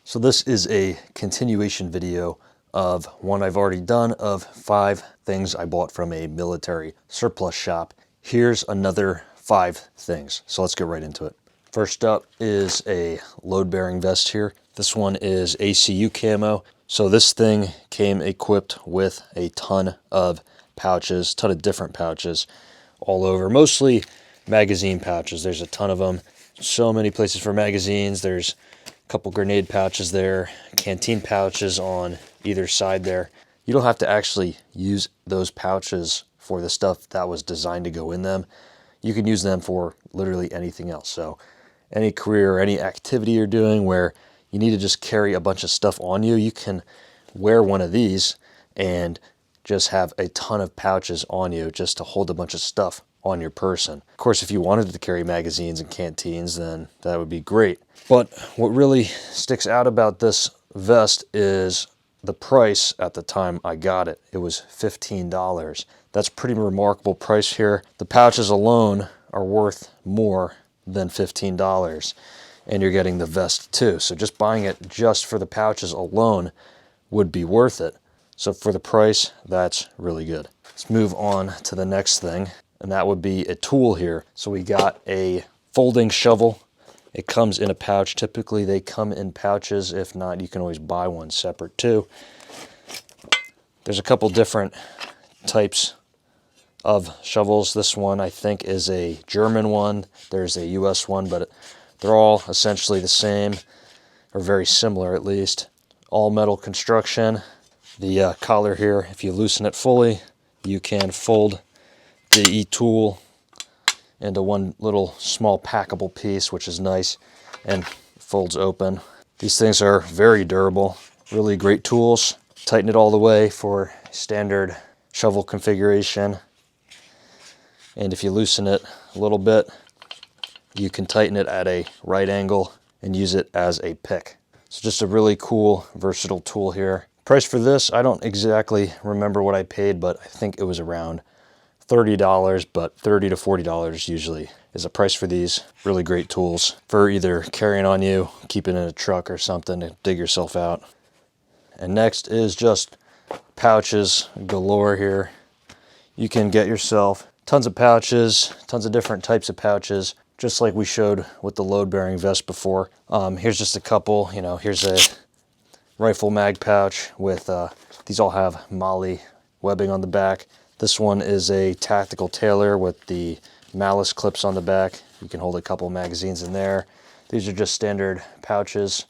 So this is a continuation video of one I've already done of 5 things I bought from a military surplus shop. Here's another 5 things. So let's get right into it. First up is a load-bearing vest here. This one is ACU camo. So this thing came equipped with a ton of pouches, ton of different pouches all over, mostly magazine pouches. There's a ton of them. So many places for magazines. There's couple grenade pouches there, canteen pouches on either side there. You don't have to actually use those pouches for the stuff that was designed to go in them. You can use them for literally anything else. So any career or any activity you're doing where you need to just carry a bunch of stuff on you, you can wear one of these and just have a ton of pouches on you just to hold a bunch of stuff on your person. Of course, if you wanted to carry magazines and canteens, then that would be great. But what really sticks out about this vest is the price at the time I got it. It was $15. That's pretty remarkable price here. The pouches alone are worth more than $15, and you're getting the vest too. So just buying it just for the pouches alone would be worth it. So for the price, that's really good. Let's move on to the next thing, and that would be a tool here. So we got a folding shovel. It comes in a pouch. Typically they come in pouches. If not, you can always buy one separate too. There's a couple different types of shovels. This one I think is a German one. There's a US one, but they're all essentially the same, or very similar at least. All metal construction. The collar here, if you loosen it fully, you can fold the e-tool into one little small packable piece, which is nice, and folds open. These things are very durable, really great tools. Tighten it all the way for standard shovel configuration. And if you loosen it a little bit, you can tighten it at a right angle and use it as a pick. So just a really cool, versatile tool here. Price for this, I don't exactly remember what I paid, but I think it was around $30, but $30 to $40 usually is the price for these. Really great tools for either carrying on you, keeping in a truck or something to dig yourself out. And next is just pouches galore here. You can get yourself tons of pouches, tons of different types of pouches, just like we showed with the load-bearing vest before. Here's just a couple. Here's a rifle mag pouch with, these all have MOLLE webbing on the back. This one is a tactical tailor with the malice clips on the back. You can hold a couple magazines in there. These are just standard pouches,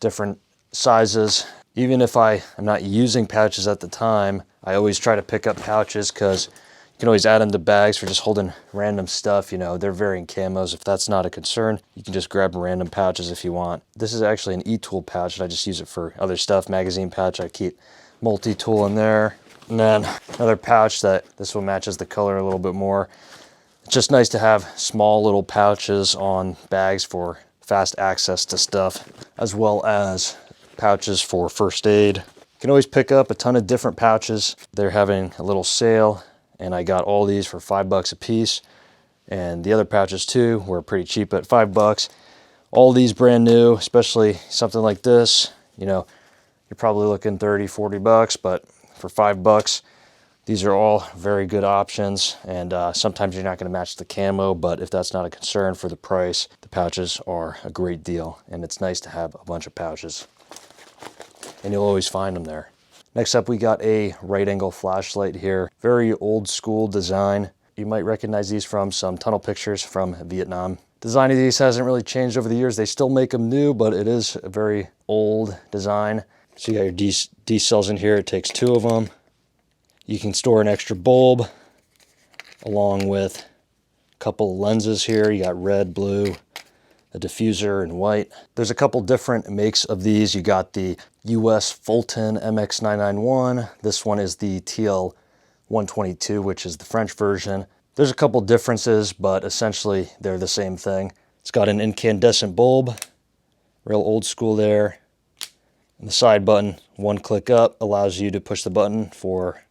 different sizes. Even if I am not using pouches at the time, I always try to pick up pouches because you can always add them to bags for just holding random stuff. They're varying camos. If that's not a concern, you can just grab random pouches if you want. This is actually an e-tool pouch, and I just use it for other stuff. Magazine pouch, I keep multi-tool in there. And then another pouch that this one matches the color a little bit more. It's just nice to have small little pouches on bags for fast access to stuff, as well as pouches for first aid. You can always pick up a ton of different pouches. They're having a little sale, and I got all these for $5 a piece. And the other pouches too were pretty cheap at $5. All these brand new, especially something like this. You're probably looking $30, $40, but for $5, these are all very good options. And sometimes you're not going to match the camo, but if that's not a concern for the price, the pouches are a great deal. And it's nice to have a bunch of pouches, and you'll always find them there. Next up, we got a right angle flashlight here. Very old school design. You might recognize these from some tunnel pictures from Vietnam. Design of these hasn't really changed over the years. They still make them new, but it is a very old design. So you got your D cells in here. It takes 2 of them. You can store an extra bulb along with a couple lenses here. You got red, blue, a diffuser, and white. There's a couple different makes of these. You got the US Fulton MX991. This one is the TL122, which is the French version. There's a couple differences, but essentially they're the same thing. It's got an incandescent bulb, real old school there. And the side button, one click up, allows you to push the button for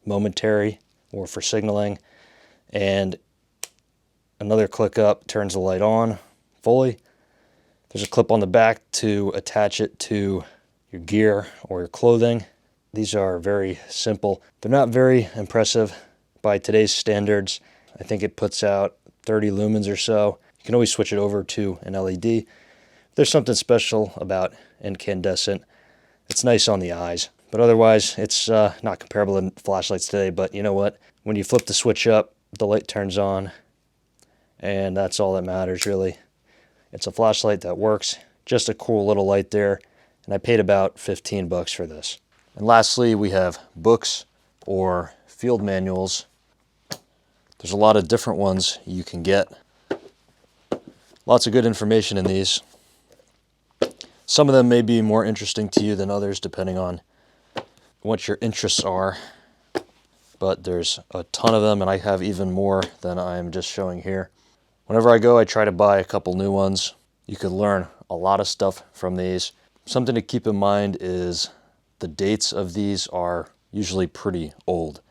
momentary or for signaling. And another click up turns the light on fully. There's a clip on the back to attach it to your gear or your clothing. These are very simple. They're not very impressive by today's standards. I think it puts out 30 lumens or so. You can always switch it over to an LED. There's something special about incandescent. It's nice on the eyes, but otherwise it's not comparable to flashlights today. But you know what? When you flip the switch up, the light turns on, and that's all that matters really. It's a flashlight that works. Just a cool little light there, and I paid about 15 bucks for this. And lastly, we have books or field manuals. There's a lot of different ones you can get. Lots of good information in these. Some of them may be more interesting to you than others depending on what your interests are. But there's a ton of them, and I have even more than I'm just showing here. Whenever I go, I try to buy a couple new ones. You could learn a lot of stuff from these. Something to keep in mind is the dates of these are usually pretty old,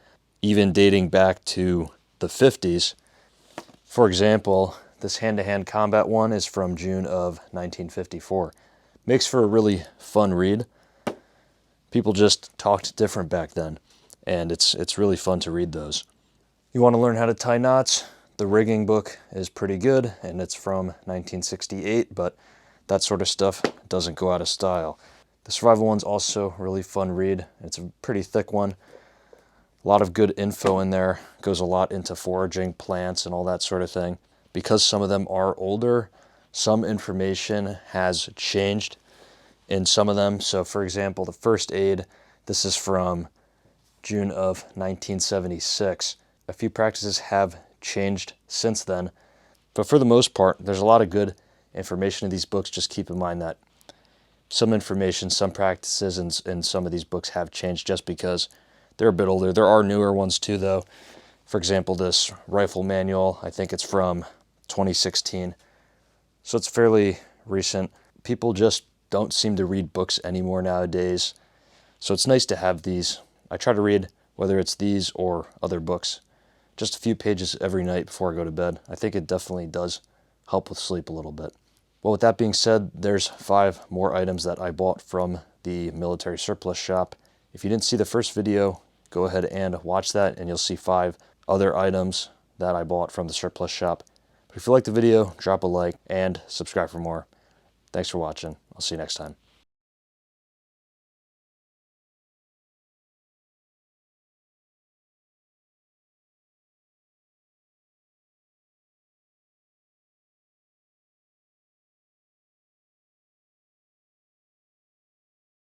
even dating back to the 50s. For example, this hand-to-hand combat one is from June of 1954. Makes for a really fun read. People just talked different back then, and it's really fun to read those. You want to learn how to tie knots? The rigging book is pretty good, and it's from 1968, but that sort of stuff doesn't go out of style. The survival one's also a really fun read. It's a pretty thick one. A lot of good info in there. Goes a lot into foraging plants and all that sort of thing. Because some of them are older, some information has changed in some of them. So for example, the first aid, this is from June of 1976. A few practices have changed since then, but for the most part, there's a lot of good information in these books. Just keep in mind that some information, some practices in some of these books have changed just because they're a bit older. There are newer ones too, though. For example, this rifle manual, I think it's from 2016. So it's fairly recent. People just don't seem to read books anymore nowadays. So it's nice to have these. I try to read, whether it's these or other books, just a few pages every night before I go to bed. I think it definitely does help with sleep a little bit. Well, with that being said, there's 5 more items that I bought from the military surplus shop. If you didn't see the first video, go ahead and watch that, and you'll see 5 other items that I bought from the surplus shop. But if you liked the video, drop a like and subscribe for more. Thanks for watching. I'll see you next time.